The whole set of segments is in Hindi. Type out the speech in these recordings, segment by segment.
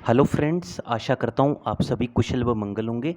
हेलो फ्रेंड्स, आशा करता हूँ आप सभी कुशल व मंगल होंगे।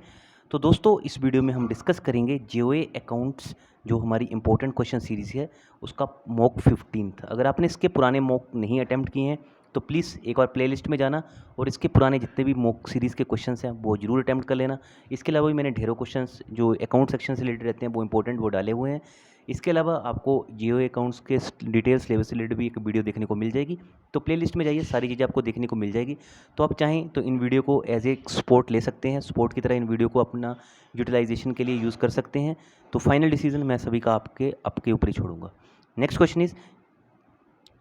तो दोस्तों, इस वीडियो में हम डिस्कस करेंगे जीओए अकाउंट्स, जो हमारी इंपॉर्टेंट क्वेश्चन सीरीज़ है उसका मॉक 15। अगर आपने इसके पुराने मॉक नहीं अटैम्प्ट किए हैं तो प्लीज़ एक बार प्लेलिस्ट में जाना और इसके पुराने जितने भी मॉक सीरीज़ के क्वेश्चंस हैं वो जरूर अटैम्प्ट कर लेना। इसके अलावा भी मैंने ढेरों क्वेश्चंस जो अकाउंट सेक्शन से रिलेटेड रहते हैं वो इंपॉर्टेंट वो डाले हुए हैं। इसके अलावा आपको जीओए अकाउंट्स के डिटेल्स लेवल से रिलेटेड भी एक वीडियो देखने को मिल जाएगी। तो प्लेलिस्ट में जाइए, सारी चीज़ें आपको देखने को मिल जाएगी। तो आप चाहें तो इन वीडियो को एज ए सपोर्ट ले सकते हैं, सपोर्ट की तरह इन वीडियो को अपना यूटिलाइजेशन के लिए यूज़ कर सकते हैं। तो फाइनल डिसीजन मैं सभी का आपके ऊपर ही छोड़ूंगा। Next question is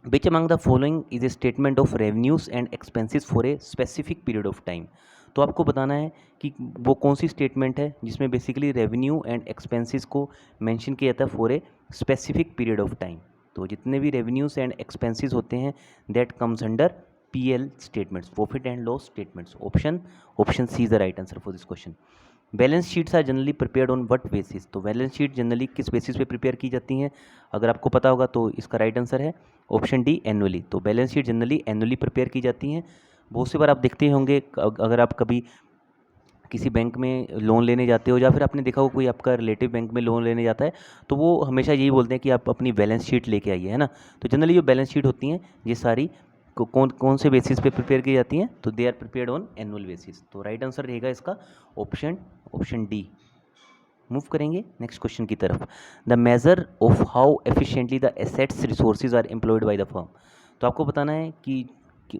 which among the following is a statement of revenues and expenses for a specific period of time. तो आपको बताना है कि वो कौन सी स्टेटमेंट है जिसमें बेसिकली रेवेन्यू एंड एक्सपेंसेस को मेंशन किया जाता है for a specific period of time. तो जितने भी रेवेन्यूज एंड एक्सपेंसेस होते हैं that comes under PL statements, profit and loss statements. Option C is the right answer for this question. Balance sheets are generally prepared on what basis. तो बैलेंस शीट जनरली किस बेसिस पे प्रिपेयर की जाती हैं? अगर आपको पता होगा तो इसका राइट आंसर है ऑप्शन डी, एनुअली। तो balance sheet generally annually prepare की जाती हैं। बहुत सी बार आप देखते होंगे अगर आप कभी किसी बैंक में लोन लेने जाते हो या फिर आपने देखा हो कोई आपका रिलेटिव बैंक में लोन लेने जाता है तो वो हमेशा यही बोलते हैं कि आप अपनी बैलेंस शीट लेके आइए, है ना। तो जनरली जो बैलेंस शीट होती हैं ये सारी कौन कौन से बेसिस पे प्रिपेयर की जाती हैं? तो they are prepared on annual basis. तो राइट आंसर रहेगा इसका ऑप्शन डी। मूव करेंगे नेक्स्ट क्वेश्चन की तरफ। The major of how efficiently the assets resources are employed by the firm. तो आपको बताना है कि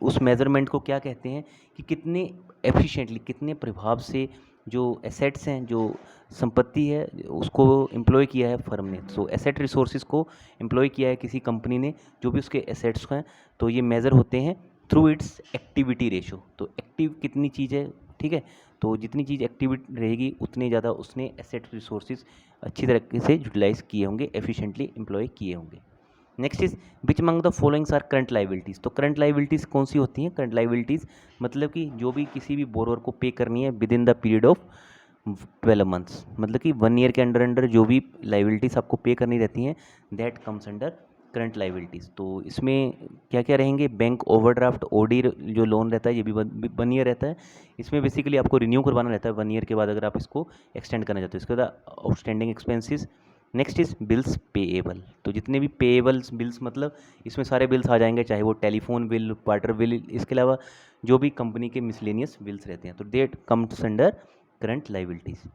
उस मेजरमेंट को क्या कहते हैं, कि कितने एफिशिएंटली, कितने प्रभाव से जो एसेट्स हैं, जो संपत्ति है, उसको एम्प्लॉय किया है फर्म ने। सो एसेट रिसोर्सेज को एम्प्लॉय किया है किसी कंपनी ने, जो भी उसके एसेट्स हैं, तो ये मेज़र होते हैं थ्रू इट्स एक्टिविटी रेशो। तो एक्टिव कितनी चीज़ है, ठीक है। तो जितनी चीज़ एक्टिव रहेगी उतने ज़्यादा उसने एसेट रिसोर्सेज अच्छी तरीके से यूटिलाइज किए होंगे, एफिशिएंटली एम्प्लॉय किए होंगे। Next is which among the followings are current liabilities. तो करंट लाइबिलिटीज़ कौन सी होती हैं? करंट लाइबिलिटीज़ मतलब कि जो भी किसी भी बोरोवर को पे करनी है with in the period of 12 months, मतलब कि 1 ईयर के अंडर जो भी लाइबिलिटीज़ आपको पे करनी रहती हैं that comes under current liabilities. तो इसमें क्या क्या रहेंगे? बैंक ओवरड्राफ्ट, OD जो लोन रहता है ये भी 1 ईयर रहता है। इसमें बेसिकली आपको रिन्यू करवाना रहता है 1 ईयर के बाद, अगर आप इसको एक्सटेंड करना चाहते हो। इसके बाद outstanding expenses. Next is bills payable. तो जितने भी पेएबल्स बिल्स, मतलब इसमें सारे बिल्स आ जाएंगे, चाहे वो टेलीफोन बिल, वाटर बिल, इसके अलावा जो भी कंपनी के मिसलेनियस बिल्स रहते हैं, तो that comes under current liabilities.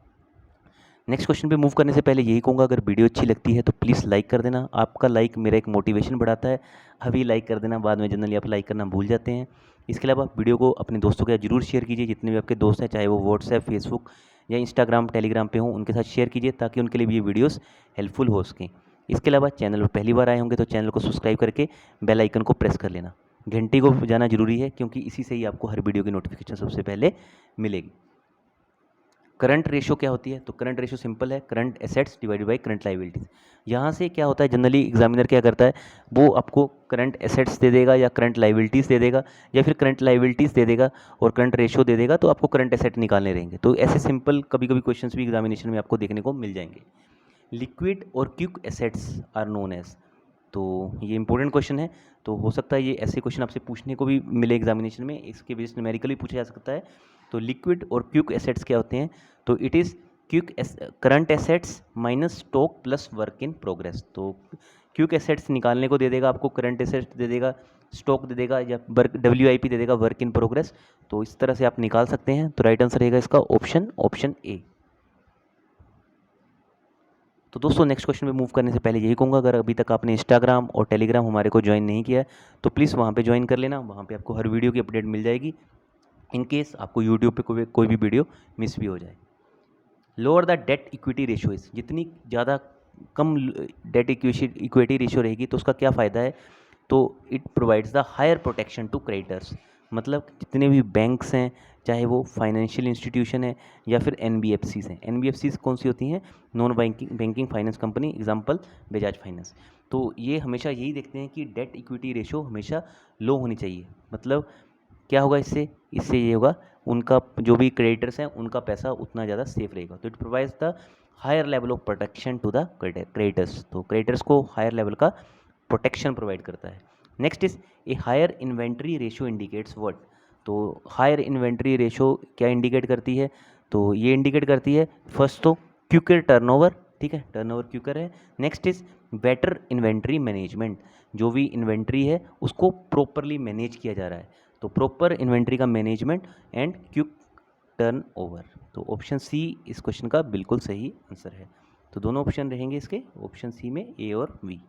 Next question पे मूव करने से पहले यही कहूँगा, अगर वीडियो अच्छी लगती है तो प्लीज़ लाइक कर देना। आपका लाइक मेरा एक मोटिवेशन बढ़ाता है। अभी लाइक कर देना, बाद में जनरली आप लाइक करना भूल जाते हैं। इसके अलावा वीडियो को अपने दोस्तों के साथ जरूर शेयर कीजिए, जितने भी आपके दोस्त हैं, चाहे वो व्हाट्सएप, फेसबुक या इंस्टाग्राम, टेलीग्राम पे हों, उनके साथ शेयर कीजिए ताकि उनके लिए भी ये वीडियोस हेल्पफुल हो सकें। इसके अलावा चैनल पर पहली बार आए होंगे तो चैनल को सब्सक्राइब करके बेल आइकन को प्रेस कर लेना। घंटी को बजाना जरूरी है क्योंकि इसी से ही आपको हर वीडियो की नोटिफिकेशन सबसे पहले मिलेगी। करंट रेशो क्या होती है? तो करंट रेशो सिंपल है, current assets divided by current liabilities. यहाँ से क्या होता है, जनरली एग्जामिनर क्या करता है, वो आपको करंट एसेट्स दे देगा या करंट लाइबिलिटीज़ दे देगा, या फिर करंट लाइबिलिटीज़ दे देगा और करंट रेशो दे देगा, तो आपको करंट एसेट निकालने रहेंगे। तो ऐसे सिंपल कभी कभी क्वेश्चंस भी एग्जामिनेशन में आपको देखने को मिल जाएंगे। Liquid or quick assets are known as. तो ये इंपॉर्टेंट क्वेश्चन है, तो हो सकता है ये ऐसे क्वेश्चन आपसे पूछने को भी मिले एग्जामिनेशन में, इसके बेस न्यूमेरिकली पूछा जा सकता है। तो लिक्विड और क्विक एसेट्स क्या होते हैं? तो it is quick current assets minus stock plus work in progress. तो क्विक एसेट्स निकालने को दे देगा आपको, करंट एसेट्स दे देगा, स्टॉक दे देगा, या WIP दे देगा, वर्क इन प्रोग्रेस। तो इस तरह से आप निकाल सकते हैं। तो राइट आंसर रहेगा इसका ऑप्शन ए। तो दोस्तों, नेक्स्ट क्वेश्चन पे मूव करने से पहले यही कहूँगा, अगर अभी तक आपने इंस्टाग्राम और टेलीग्राम हमारे को ज्वाइन नहीं किया है तो प्लीज़ वहाँ पे ज्वाइन कर लेना। वहाँ पे आपको हर वीडियो की अपडेट मिल जाएगी, इन केस आपको यूट्यूब पे कोई भी वीडियो मिस भी हो जाए। Lower the debt equity ratio is. जितनी ज़्यादा कम डेट इक्विटी रेशियो रहेगी तो उसका क्या फ़ायदा है? तो it provides the higher protection to creditors. मतलब जितने भी बैंक्स हैं, चाहे वो फाइनेंशियल इंस्टीट्यूशन है या फिर NBFCs हैं। NBFCs कौन सी होती हैं? Non banking finance company, example Bajaj finance. तो ये हमेशा यही देखते हैं कि डेट इक्विटी रेशो हमेशा लो होनी चाहिए। मतलब क्या होगा इससे ये होगा, उनका जो भी क्रेडिटर्स हैं उनका पैसा उतना ज़्यादा सेफ रहेगा। तो it provides the higher level of protection to the creditors. तो क्रेडिटर्स को हायर लेवल का प्रोटेक्शन प्रोवाइड करता है। Next is a higher inventory ratio indicates what. तो हायर इन्वेंट्री रेशो क्या इंडिकेट करती है, तो ये इंडिकेट करती है फर्स्ट तो क्विकर टर्नओवर, ठीक है, टर्नओवर क्विकर है। Next is better inventory management, जो भी इन्वेंट्री है उसको प्रॉपरली मैनेज किया जा रहा है, तो प्रॉपर इन्वेंट्री का मैनेजमेंट एंड क्विक टर्नओवर। तो ऑप्शन सी इस क्वेश्चन का बिल्कुल सही आंसर है। तो दोनों ऑप्शन रहेंगे इसके, ऑप्शन सी में ए और B.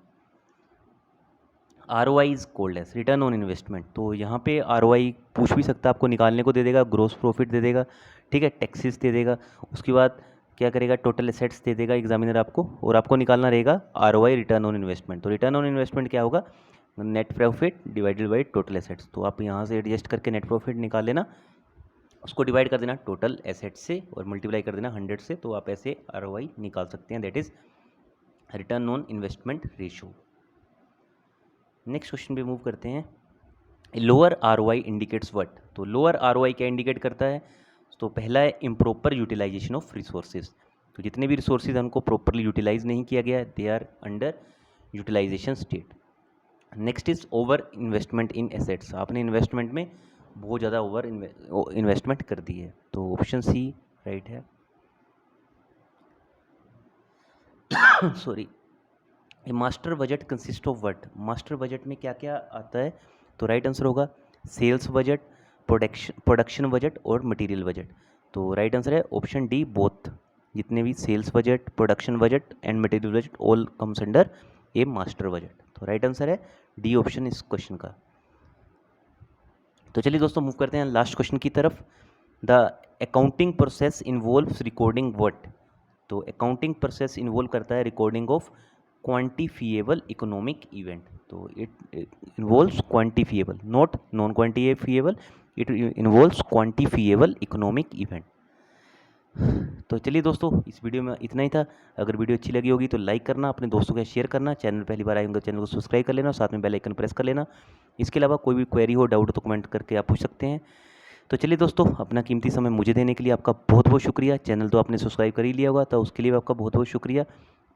ROI is called as return on investment, तो यहाँ पे ROI पूछ भी सकता है, आपको निकालने को दे देगा, ग्रोस प्रॉफिट दे देगा, ठीक है, टैक्सेस दे देगा, उसके बाद क्या करेगा, टोटल एसेट्स दे देगा एग्जामिनर आपको, और आपको निकालना रहेगा ROI रिटर्न ऑन इन्वेस्टमेंट। तो रिटर्न ऑन इन्वेस्टमेंट क्या होगा, net profit divided by total assets. तो आप यहाँ से एडजस्ट करके नेट प्रॉफिट निकाल लेना, उसको डिवाइड कर देना टोटल एसेट्स से और मल्टीप्लाई कर देना 100 से, तो आप ऐसे ROI निकाल सकते हैं, that is return on investment ratio. Next question पे मूव करते हैं। लोअर ROI इंडिकेट्स व्हाट, तो लोअर ROI क्या इंडिकेट करता है, तो पहला है इम्प्रॉपर यूटिलाइजेशन ऑफ रिसोर्सेज, तो जितने भी रिसोर्सेज हैं उनको प्रॉपरली यूटिलाइज नहीं किया गया है, they are under utilization state. Next is over investment in assets, आपने इन्वेस्टमेंट में बहुत ज़्यादा ओवर इन्वेस्टमेंट कर दी है, तो ऑप्शन सी राइट है। Sorry, master budget consist of what, master budget में क्या क्या आता है, तो राइट आंसर होगा सेल्स बजट, प्रोडक्शन बजट और मटेरियल बजट। तो राइट आंसर है ऑप्शन डी बोथ, जितने भी sales budget, production budget and material budget all comes under A master budget. तो राइट आंसर है डी ऑप्शन इस क्वेश्चन का। तो चलिए दोस्तों मूव करते हैं लास्ट क्वेश्चन की तरफ। The accounting process involves recording what, तो अकाउंटिंग प्रोसेस इन्वॉल्व करता है recording of quantifiable economic event, तो it involves quantifiable not non quantifiable, it involves quantifiable economic event. तो चलिए दोस्तों इस वीडियो में इतना ही था। अगर वीडियो अच्छी लगी होगी तो लाइक करना, अपने दोस्तों के शेयर करना, चैनल पहली बार आए होंगे चैनल को सब्सक्राइब कर लेना और साथ में बेल आइकन प्रेस कर लेना। इसके अलावा कोई भी क्वेरी हो, डाउट हो तो कमेंट करके आप पूछ सकते हैं। तो चलिए दोस्तों, अपना कीमती समय मुझे देने के लिए आपका बहुत बहुत शुक्रिया। चैनल तो आपने सब्सक्राइब कर ही लिया होगा, तो उसके लिए आपका बहुत बहुत शुक्रिया।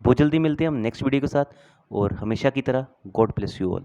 बहुत जल्दी मिलते हैं हम नेक्स्ट वीडियो के साथ, और हमेशा की तरह गॉड ब्लेस यू ऑल।